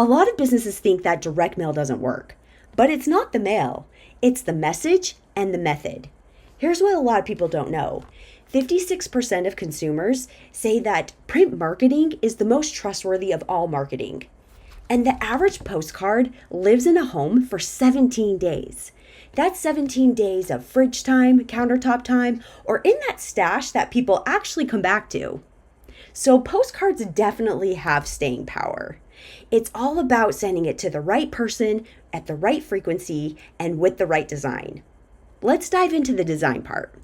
A lot of businesses think that direct mail doesn't work, but it's not the mail, it's the message and the method. Here's what a lot of people don't know. 56% of consumers say that print marketing is the most trustworthy of all marketing. And the average postcard lives in a home for 17 days. That's 17 days of fridge time, countertop time, or in that stash that people actually come back to. So postcards definitely have staying power. It's all about sending it to the right person at the right frequency and with the right design. Let's dive into the design part.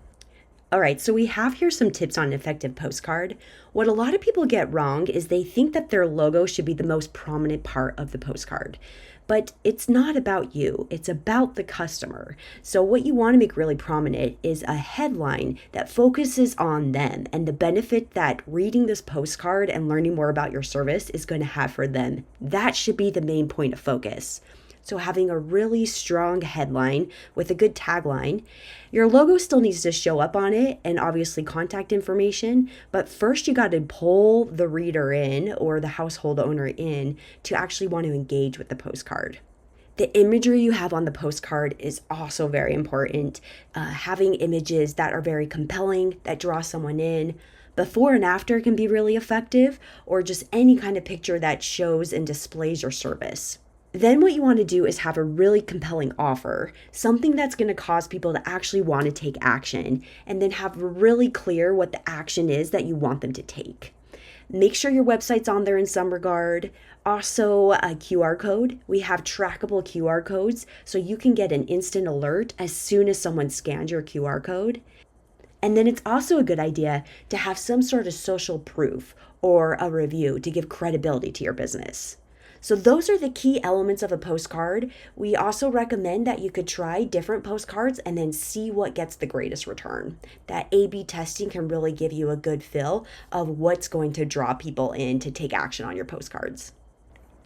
All right, so we have here some tips on an effective postcard. What a lot of people get wrong is they think that their logo should be the most prominent part of the postcard. But it's not about you, it's about the customer. So what you want to make really prominent is a headline that focuses on them and the benefit that reading this postcard and learning more about your service is going to have for them. That should be the main point of focus. So having a really strong headline with a good tagline, your logo still needs to show up on it and obviously contact information, but first you got to pull the reader in or the household owner in to actually want to engage with the postcard. The imagery you have on the postcard is also very important. Having images that are very compelling, that draw someone in. Before and after can be really effective, or just any kind of picture that shows and displays your service. Then what you want to do is have a really compelling offer, something that's going to cause people to actually want to take action, and then have really clear what the action is that you want them to take. Make sure your website's on there in some regard. Also, a QR code. We have trackable QR codes, so you can get an instant alert as soon as someone scans your QR code. And then it's also a good idea to have some sort of social proof or a review to give credibility to your business. So those are the key elements of a postcard. We also recommend that you could try different postcards and then see what gets the greatest return. That A/B testing can really give you a good feel of what's going to draw people in to take action on your postcards.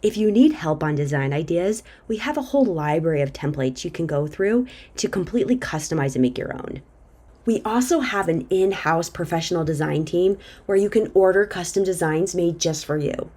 If you need help on design ideas, we have a whole library of templates you can go through to completely customize and make your own. We also have an in-house professional design team where you can order custom designs made just for you.